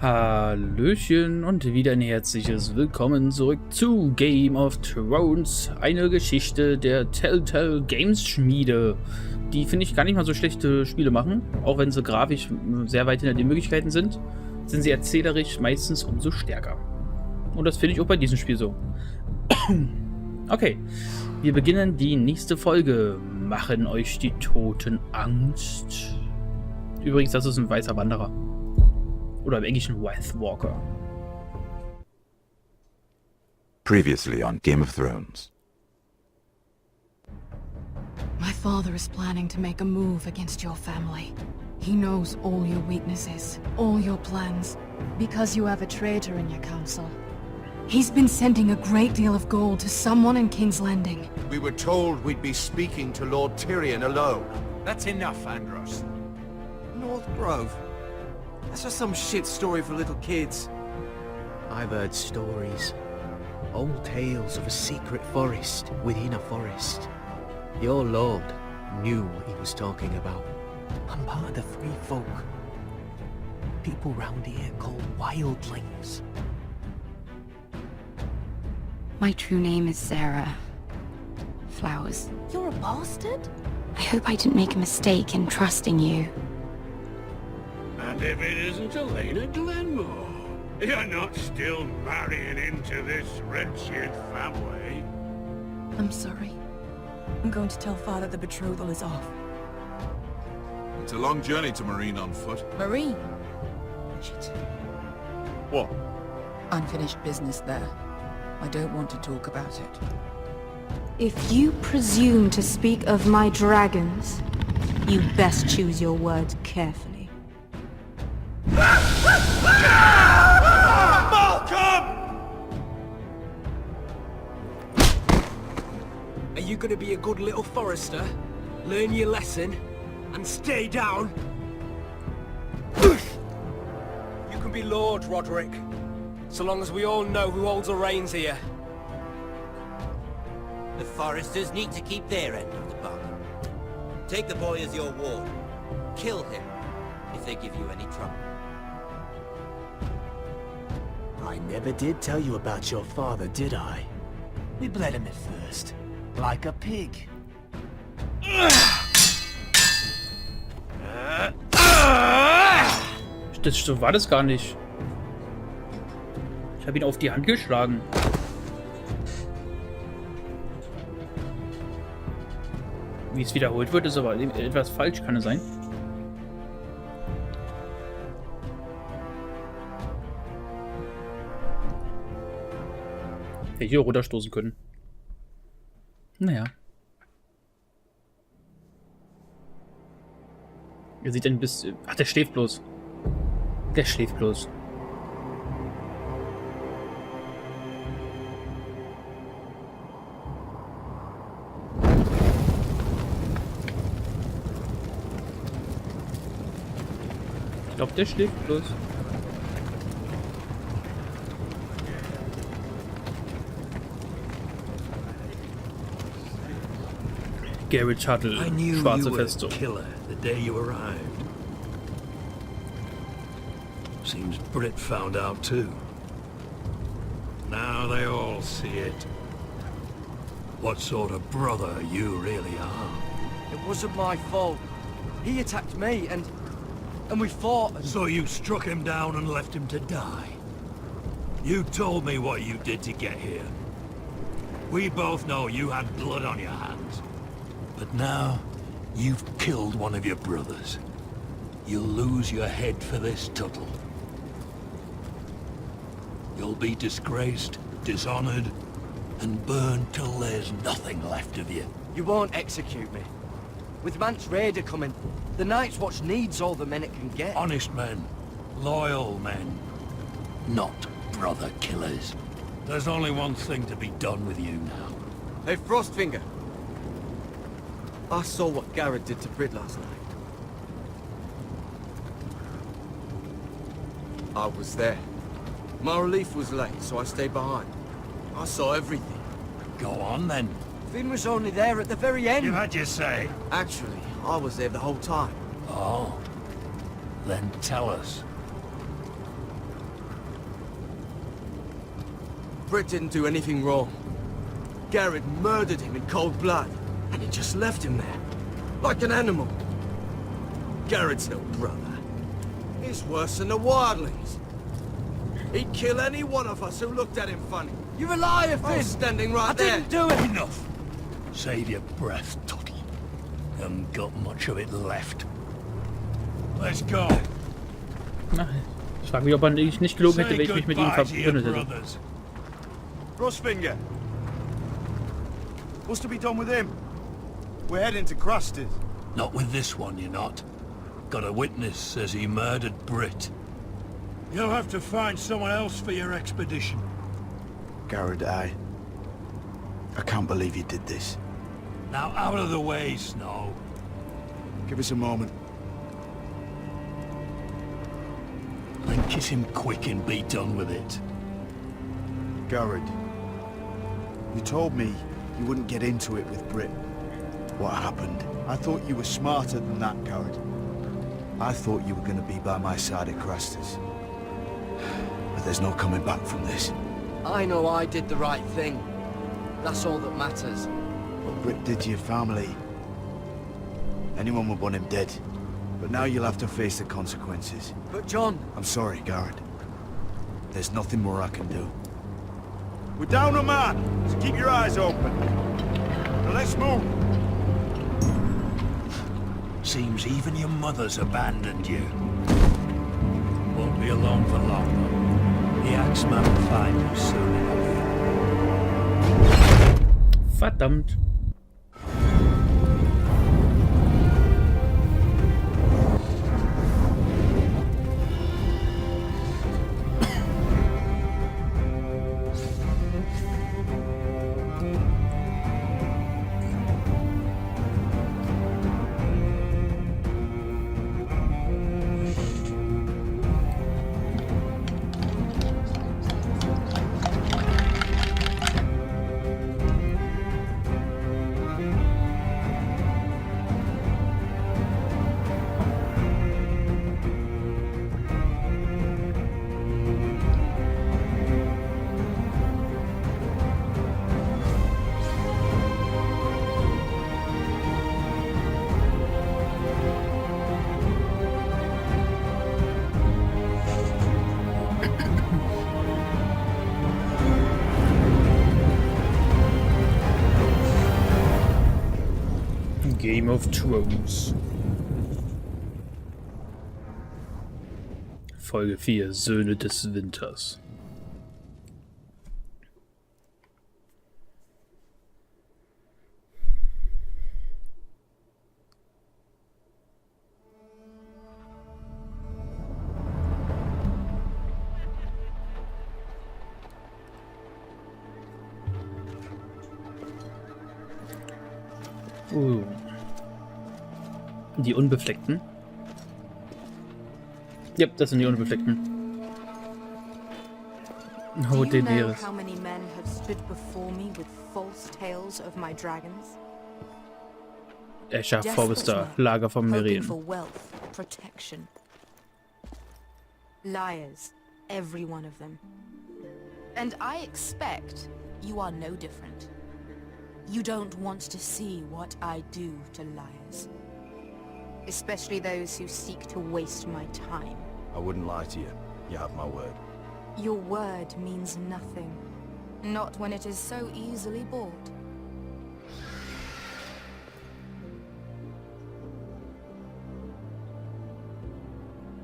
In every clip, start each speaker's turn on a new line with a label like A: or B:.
A: Hallöchen und wieder ein herzliches Willkommen zurück zu Game of Thrones, eine Geschichte der Telltale Games Schmiede, die, finde ich, gar nicht mal so schlechte Spiele machen, auch wenn sie grafisch sehr weit hinter den Möglichkeiten sind sie erzählerisch meistens umso stärker. Und das finde ich auch bei diesem Spiel so. Okay, wir beginnen die nächste Folge. Machen euch die Toten Angst? Übrigens, das ist ein weißer Wanderer. Oder im Englischen White Walker.
B: Previously on Game of Thrones.
C: My father is planning to make a move against your family. He knows all your weaknesses, all your plans, because you have a traitor in your council. He's been sending a great deal of gold to someone in King's Landing.
D: We were told we'd be speaking to Lord Tyrion alone.
E: That's enough, Andros.
F: North Grove? That's just some shit story for little kids.
G: I've heard stories. Old tales of a secret forest within a forest. Your lord knew what he was talking about. I'm part of the free folk. People round here called wildlings.
C: My true name is Sarah. Flowers.
H: You're a bastard?
C: I hope I didn't make a mistake in trusting you.
E: And if it isn't Elena Glenmore, you're not still marrying into this wretched family.
H: I'm sorry. I'm going to tell Father the betrothal is off.
D: It's a long journey to Marine on foot.
H: Marine? Shit.
D: What?
H: Unfinished business there. I don't want to talk about it.
I: If you presume to speak of my dragons, you best choose your words carefully.
F: Are you gonna be a good little forester? Learn your lesson and stay down? You can be Lord, Roderick, so long as we all know who holds the reins here.
J: The foresters need to keep their end of the bargain. Take the boy as your ward. Kill him if they give you any trouble.
G: I never did tell you about your father, did I? We bled him at first, like a pig.
A: So war das gar nicht. Ich habe ihn auf die Hand geschlagen. Wie es wiederholt wird, ist aber etwas falsch, kann es sein? Hätte ich hier runterstoßen können. Naja. Er sieht ein bisschen... Ach, der schläft bloß. Der schläft bloß. Ich glaube, der schläft bloß. Gared Tuttel, schwarze Festung.
E: Killer the day you arrived. Seems Brit found out too. Now they all see it. What sort of brother you really are.
F: It wasn't my fault. He attacked me and we fought and...
E: So you struck him down and left him to die. You told me what you did to get here. We both know you had blood on your hands. But now, you've killed one of your brothers. You'll lose your head for this, Tuttle. You'll be disgraced, dishonored, and burned till there's nothing left of you.
F: You won't execute me. With Mance Raider coming, the Night's Watch needs all the men it can get.
E: Honest men, loyal men, not brother killers. There's only one thing to be done with you now.
F: Hey, Frostfinger. I saw what Gared did to Brid last night. I was there. My relief was late, so I stayed behind. I saw everything.
E: Go on, then.
F: Finn was only there at the very end.
E: You had your say.
F: Actually, I was there the whole time.
E: Oh. Then tell us.
F: Brit didn't do anything wrong. Gared murdered him in cold blood, and he just left him there, like an animal. Gared's no brother. He's worse than the wildlings. He'd kill any one of us who looked at him funny. You're a liar, Finn! I was standing right there.
E: I didn't do it! Enough! Save your breath, Tuttle. Haven't got much of it left. Let's go.
A: Ich frage mich, ob man nicht gelogen hätte, wenn ich mich mit ihm verbündet hätte.
K: Rustfinger. What's to be done with him? We're heading to Crusted.
E: Not with this one, you're not. Got a witness says he murdered Brit. You'll have to find someone else for your expedition.
K: Gared, I can't believe you did this.
E: Now out of the way, Snow.
K: Give us a moment.
E: And kiss him quick and be done with it.
K: Gared, you told me you wouldn't get into it with Brit. What happened? I thought you were smarter than that, Gared. I thought you were going to be by my side at Crastus. But there's no coming back from this.
F: I know I did the right thing. That's all that matters.
K: What Brit did to your family, anyone would want him dead. But now you'll have to face the consequences.
F: But John...
K: I'm sorry, Gared. There's nothing more I can do. We're down a man, so keep your eyes open. Now let's move.
E: Seems even your mother's abandoned you. Won't be alone for long, though. The Axeman will find you soon enough.
A: Verdammt. Game of Thrones. Folge 4, Söhne des Winters. Die Unbefleckten. Ja, das sind die Unbefleckten. Oh, Daenerys.
I: How many men have stood before me with false tales of my dragons?
A: Escher, Vorbester, Lager von Meereen.
I: For wealth, protection. Liars, every one of them. And I expect you are no different. You don't want to see what I do to liars. Especially those who seek to waste my time.
K: I wouldn't lie to you. You have my word.
I: Your word means nothing. Not when it is so easily bought.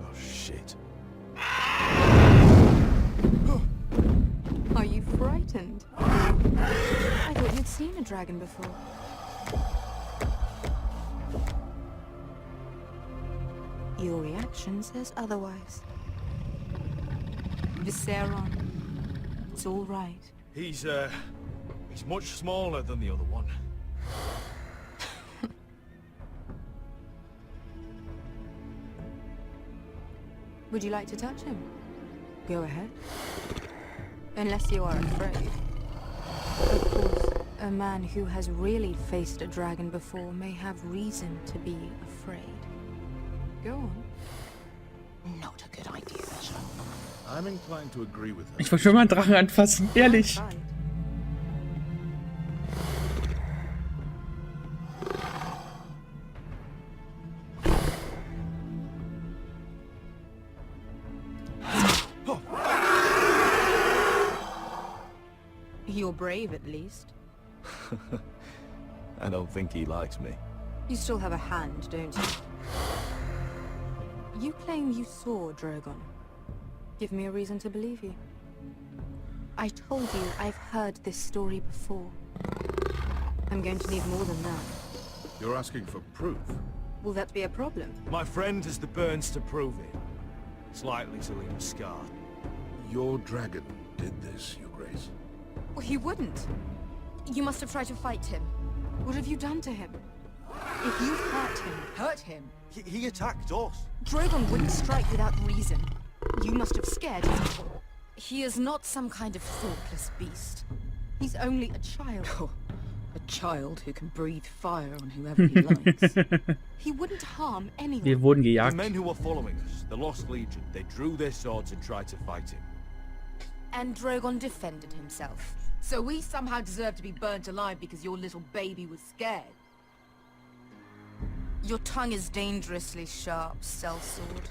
K: Oh, shit.
I: Are you frightened? I thought you'd seen a dragon before. Your reaction says otherwise. Viseron, it's all right.
K: He's much smaller than the other one.
I: Would you like to touch him? Go ahead. Unless you are afraid. Of course, a man who has really faced a dragon before may have reason to be afraid. Go on.
J: Not a good idea, sir.
D: I'm inclined to agree with her.
A: Ich wollte schon mal einen Drachen anfassen, ehrlich.
I: You're brave, at least.
L: I don't think he likes me.
I: You still have a hand, don't you? You claim you saw Drogon. Give me a reason to believe you. I told you I've heard this story before. I'm going to need more than that.
D: You're asking for proof?
I: Will that be a problem?
E: My friend has the burns to prove it. It's likely to leave a scar.
D: Your dragon did this, Your Grace.
I: Well, he wouldn't. You must have tried to fight him. What have you done to him? If you've hurt him...
F: Hurt him?
E: He attacked us.
I: Drogon wouldn't strike without reason. You must have scared him. He is not some kind of thoughtless beast. He's only a child.
H: Oh, a child who can breathe fire on whoever he likes.
I: He wouldn't harm anyone.
A: Wir wurden
E: The
A: gejagt.
E: men who were following us, the Lost Legion, they drew their swords and tried to fight him.
I: And Drogon defended himself.
F: So we somehow deserve to be burnt alive because your little baby was scared?
I: Your tongue is dangerously sharp, sellsword.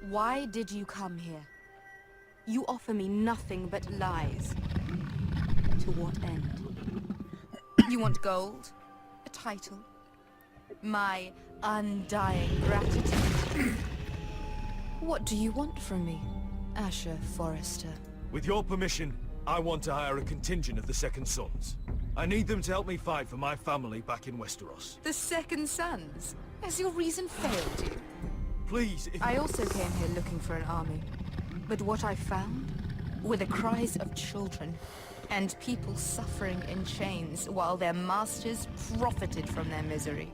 I: Why did you come here? You offer me nothing but lies. To what end? You want gold? A title? My undying gratitude? What do you want from me, Asher Forrester?
E: With your permission, I want to hire a contingent of the Second Sons. I need them to help me fight for my family back in Westeros.
I: The Second Sons? Has your reason failed you?
E: Please, if...
I: I also came here looking for an army. But what I found were the cries of children and people suffering in chains while their masters profited from their misery.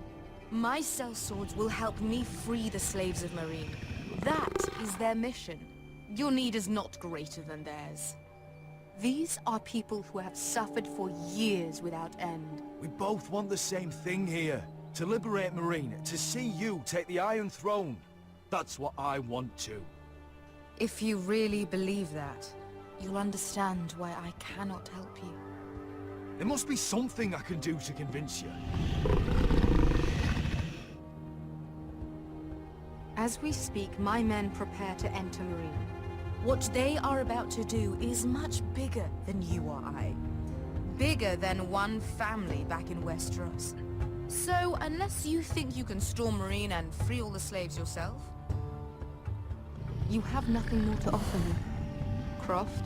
I: My sellswords will help me free the slaves of Meereen. That is their mission. Your need is not greater than theirs. These are people who have suffered for years without end.
E: We both want the same thing here. To liberate Meereen, to see you take the Iron Throne. That's what I want too.
I: If you really believe that, you'll understand why I cannot help you.
E: There must be something I can do to convince you.
I: As we speak, my men prepare to enter Meereen. What they are about to do is much bigger than you or I. Bigger than one family back in Westeros. So, unless you think you can storm Meereen and free all the slaves yourself, you have nothing more to offer me, Croft.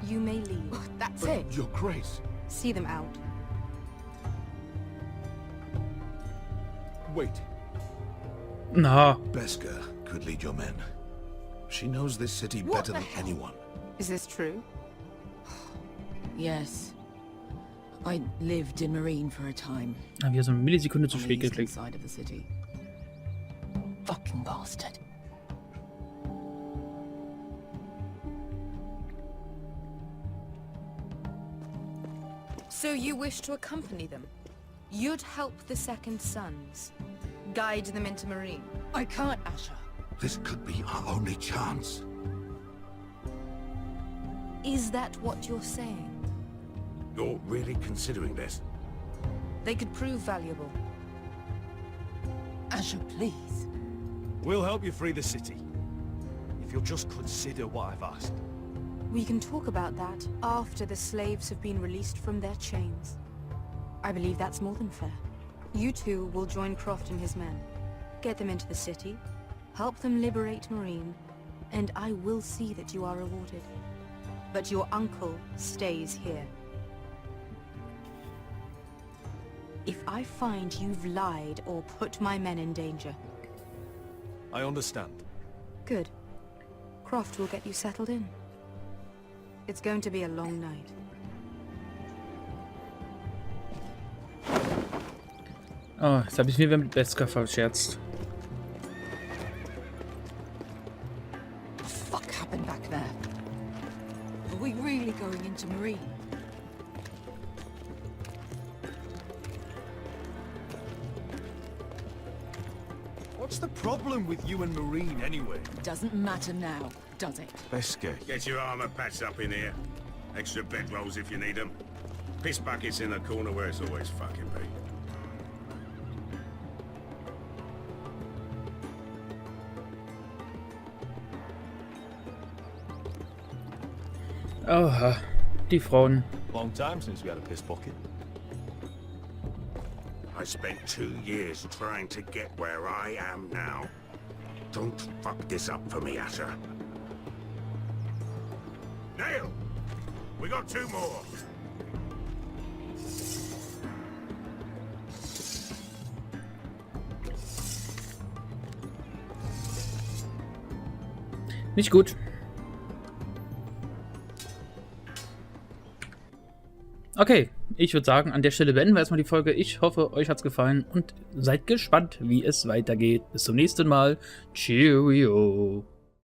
I: You may leave.
F: That's it.
D: Your Grace.
I: See them out.
D: Wait.
A: Na,
D: Beskha could lead your men. She knows this city better than anyone.
I: Is this true?
H: Yes. I lived in Meereen for a time.
A: haben wir so eine Millisekunde zu
H: On the
A: spät
H: eastern
A: geklickt.
H: side of the city. Fucking bastard.
I: So you wish to accompany them? You'd help the Second Sons? Guide them into Meereen?
H: I can't, Asher.
D: This could be our only chance.
I: Is that what you're saying?
D: You're really considering this?
I: They could prove valuable.
H: Asher, please.
E: We'll help you free the city. If you'll just consider what I've asked.
I: We can talk about that after the slaves have been released from their chains. I believe that's more than fair. You two will join Croft and his men. Get them into the city, help them liberate Meereen, and I will see that you are rewarded. But your uncle stays here. If I find you've lied or put my men in danger...
E: I understand.
I: Good. Croft will get you settled in. It's going to be a long night.
A: Oh, jetzt habe ich mir wieder mit Beskha verscherzt.
H: What the fuck happened back there? Are we really going into Meereen?
F: What's the problem with you and Marine anyway?
H: Doesn't matter now, does it?
K: Beske.
L: Get your armor patched up in here. Extra bedrolls if you need them. Piss buckets in the corner where it's always fucking be.
A: Aha, die Frauen.
F: Long time since we had a piss pocket.
L: I spent 2 years trying to get where I am now. Don't fuck this up for me, Asher. Nail! We got 2 more.
A: Nicht gut. Okay, ich würde sagen, an der Stelle beenden wir erstmal die Folge. Ich hoffe, euch hat's gefallen und seid gespannt, wie es weitergeht. Bis zum nächsten Mal. Cheerio.